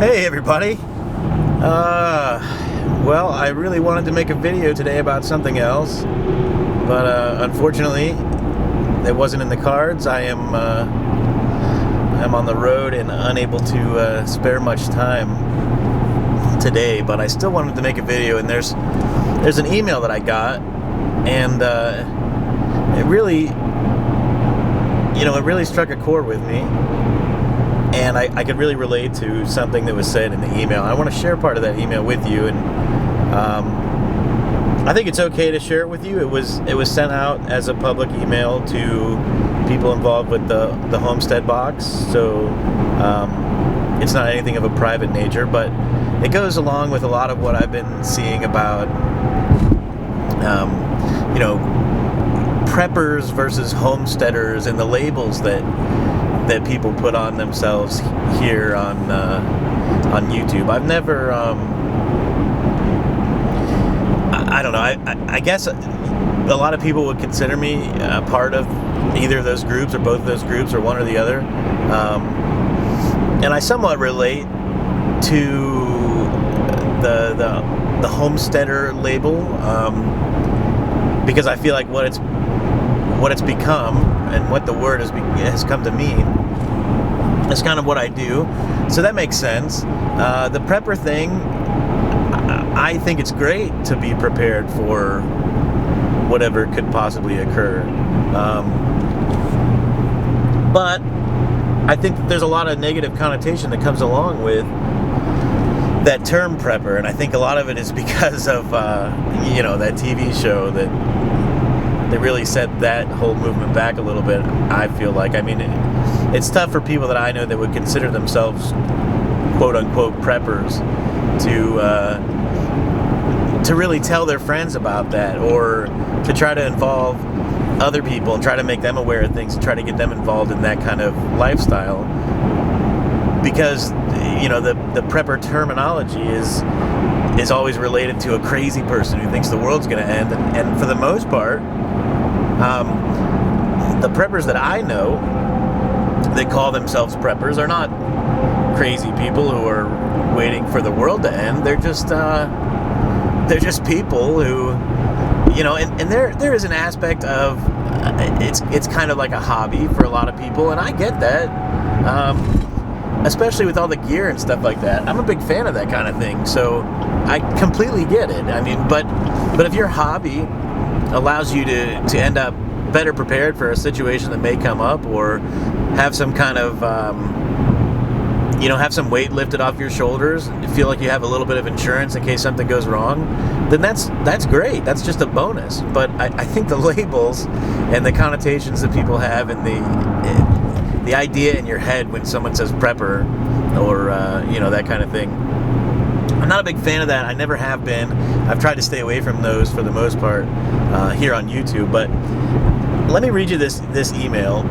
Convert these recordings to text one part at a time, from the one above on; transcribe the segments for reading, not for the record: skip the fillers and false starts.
Hey everybody. Well, I really wanted to make a video today about something else, but unfortunately it wasn't in the cards. I'm on the road and unable to spare much time today, but I still wanted to make a video. And there's an email that I got, and it really struck a chord with me. And I could really relate to something that was said in the email. I want to share part of that email with you, and I think it's okay to share it with you. It was sent out as a public email to people involved with the homestead box, so it's not anything of a private nature, but it goes along with a lot of what I've been seeing about preppers versus homesteaders and the labels that people put on themselves here on YouTube. I've never, I don't know, I guess a lot of people would consider me a part of either of those groups or both of those groups or one or the other. And I somewhat relate to the homesteader label, because I feel like what it's become and what the word has come to mean. That's kind of what I do, so that makes sense. The prepper thing, I think it's great to be prepared for whatever could possibly occur. But I think that there's a lot of negative connotation that comes along with that term prepper, and I think a lot of it is because of that TV show that really set that whole movement back a little bit, I feel like. I mean, it's tough for people that I know that would consider themselves quote-unquote preppers to really tell their friends about that, or to try to involve other people and try to make them aware of things and try to get them involved in that kind of lifestyle. Because, the prepper terminology is always related to a crazy person who thinks the world's going to end. And for the most part, the preppers that I know that call themselves preppers are not crazy people who are waiting for the world to end. They're just people who, and there is an aspect of it's kind of like a hobby for a lot of people, and I get that, especially with all the gear and stuff like that. I'm a big fan of that kind of thing, so I completely get it. I mean, but if your hobby allows you to end up better prepared for a situation that may come up, or have some kind of have some weight lifted off your shoulders, and feel like you have a little bit of insurance in case something goes wrong, then that's great. That's just a bonus. But I think the labels and the connotations that people have, and the idea in your head when someone says prepper, or that kind of thing, I'm not a big fan of that. I never have been. I've tried to stay away from those for the most part here on YouTube. But let me read you this email.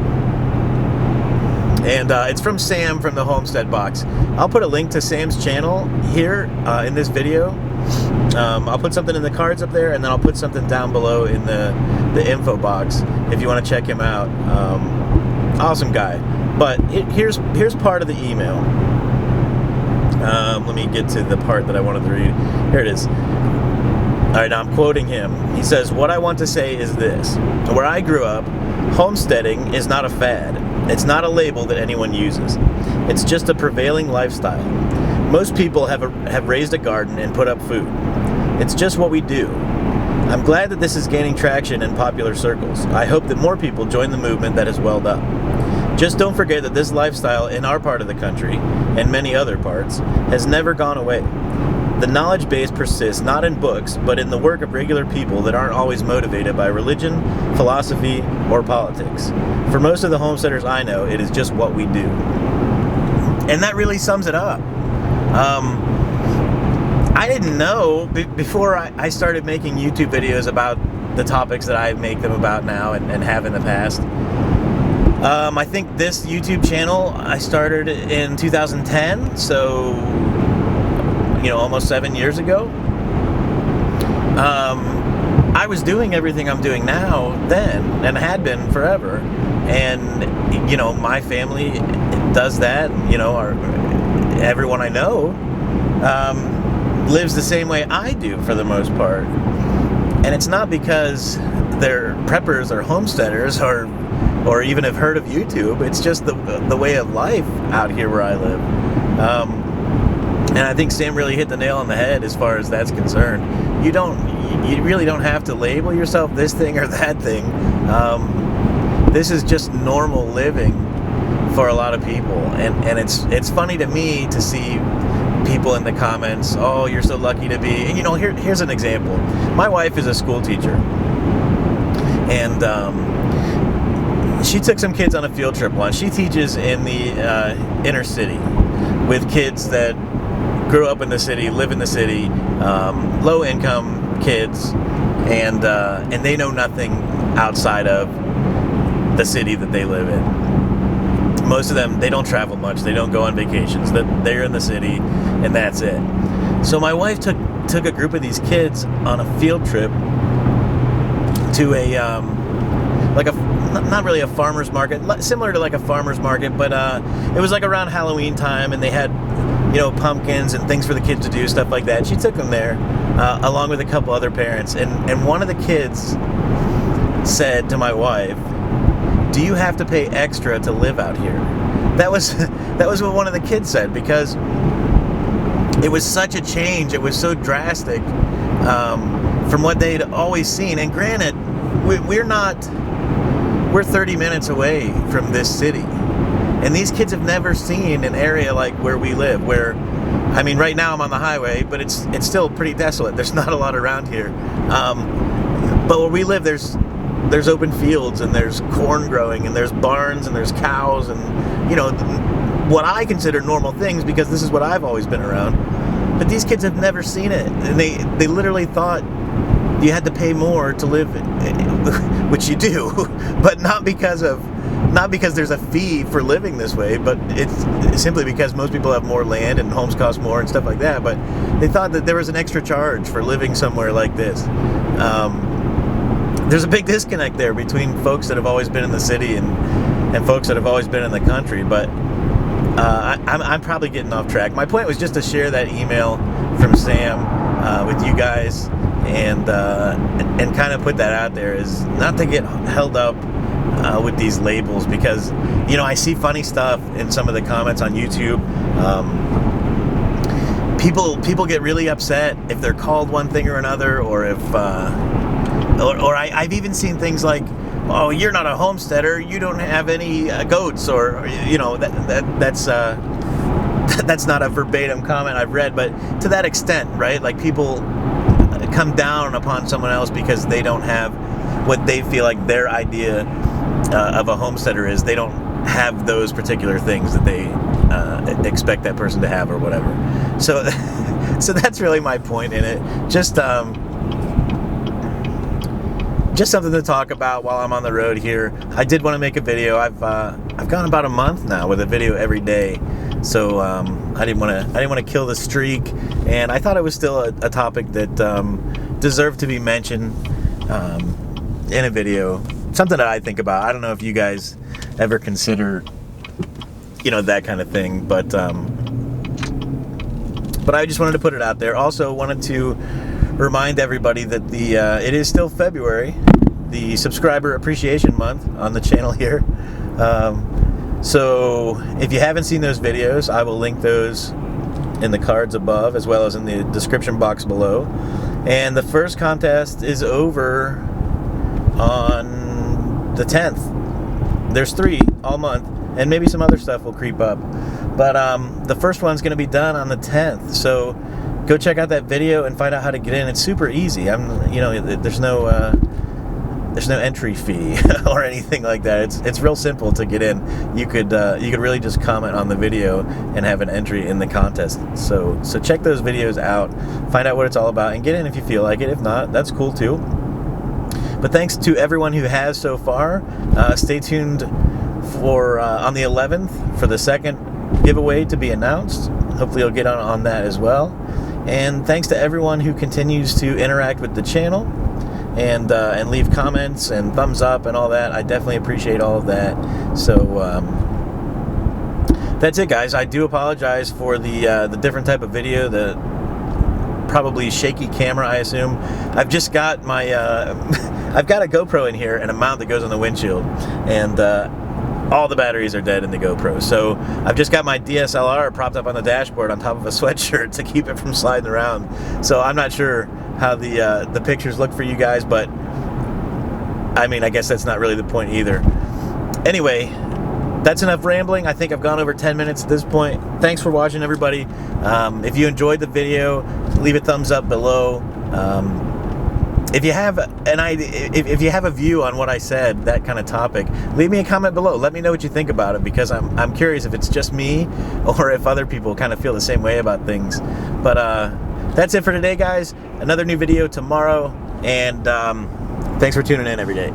And it's from Sam from the Homestead Box. I'll put a link to Sam's channel here in this video. I'll put something in the cards up there, and then I'll put something down below in the info box if you want to check him out. Awesome guy. But here's part of the email. Let me get to the part that I wanted to read. Here it is. All right, now I'm quoting him. He says, "What I want to say is this. Where I grew up, homesteading is not a fad. It's not a label that anyone uses. It's just a prevailing lifestyle. Most people have raised a garden and put up food. It's just what we do. I'm glad that this is gaining traction in popular circles. I hope that more people join the movement that has welled up. Just don't forget that this lifestyle in our part of the country, and many other parts, has never gone away. The knowledge base persists not in books, but in the work of regular people that aren't always motivated by religion, philosophy, or politics. For most of the homesteaders I know, it is just what we do." And that really sums it up. I didn't know before I started making YouTube videos about the topics that I make them about now and have in the past. I think this YouTube channel I started in 2010, so almost 7 years ago. I was doing everything I'm doing now then, and had been forever. And my family does that. everyone I know lives the same way I do for the most part. And it's not because they're preppers or homesteaders or even have heard of YouTube. It's just the way of life out here where I live. And I think Sam really hit the nail on the head as far as that's concerned. You really don't have to label yourself this thing or that thing. This is just normal living for a lot of people, and it's funny to me to see people in the comments, oh, you're so lucky to be, and here's an example. My wife is a school teacher, and she took some kids on a field trip once. She teaches in the inner city with kids that grew up in the city, live in the city, low income kids, and they know nothing outside of the city that they live in. Most of them, they don't travel much. They don't go on vacations. They're in the city, and that's it. So my wife took a group of these kids on a field trip to a not really a farmer's market, similar to like a farmer's market, but it was like around Halloween time, and they had pumpkins and things for the kids to do, stuff like that. She took them there along with a couple other parents, and one of the kids said to my wife, do you have to pay extra to live out here? That was what one of the kids said, because it was such a change. It was so drastic from what they'd always seen. And granted, we're 30 minutes away from this city, and these kids have never seen an area like where we live, where, I mean, right now I'm on the highway, but it's still pretty desolate. There's not a lot around here. But where we live, there's open fields, and there's corn growing, and there's barns, and there's cows, and what I consider normal things, because this is what I've always been around. But these kids have never seen it, and they literally thought you had to pay more to live, which you do, but not because there's a fee for living this way, but it's simply because most people have more land and homes cost more and stuff like that. But they thought that there was an extra charge for living somewhere like this. There's a big disconnect there between folks that have always been in the city and folks that have always been in the country. But I'm probably getting off track. My point was just to share that email from Sam with you guys, and kind of put that out there, is not to get held up with these labels, because I see funny stuff in some of the comments on YouTube. People get really upset if they're called one thing or another, or if or I've even seen things like, oh, you're not a homesteader, you don't have any goats, or that's not a verbatim comment I've read, but to that extent, right? Like, people come down upon someone else because they don't have what they feel like their idea of a homesteader is. They don't have those particular things that they expect that person to have, or whatever. So that's really my point in it. Just something to talk about while I'm on the road here. I did want to make a video. I've gone about a month now with a video every day, so I didn't want to kill the streak, and I thought it was still a topic that deserved to be mentioned in a video. Something that I think about. I don't know if you guys ever consider that kind of thing, but I just wanted to put it out there. Also wanted to remind everybody that it is still February, the subscriber appreciation month on the channel here. So if you haven't seen those videos, I will link those in the cards above, as well as in the description box below. And the first contest is over on the 10th. There's 3 all month, and maybe some other stuff will creep up. But the first one's going to be done on the 10th. So go check out that video and find out how to get in. It's super easy. There's no entry fee or anything like that. It's real simple to get in. You could really just comment on the video and have an entry in the contest. So check those videos out, find out what it's all about, and get in if you feel like it. If not, that's cool too. But thanks to everyone who has so far. Stay tuned for on the 11th for the second giveaway to be announced. Hopefully you'll get on that as well. And thanks to everyone who continues to interact with the channel and leave comments and thumbs up and all that. I definitely appreciate all of that. So that's it, guys. I do apologize for the different type of video, the probably shaky camera, I assume. I've just got my I've got a GoPro in here and a mount that goes on the windshield, and all the batteries are dead in the GoPro. So I've just got my DSLR propped up on the dashboard on top of a sweatshirt to keep it from sliding around. So I'm not sure how the pictures look for you guys, but I mean, I guess that's not really the point either. Anyway, that's enough rambling. I think I've gone over 10 minutes at this point. Thanks for watching, everybody. If you enjoyed the video, leave a thumbs up below. If you have an idea, if you have a view on what I said, that kind of topic, leave me a comment below. Let me know what you think about it, because I'm curious if it's just me or if other people kind of feel the same way about things. But that's it for today, guys. Another new video tomorrow, and thanks for tuning in every day.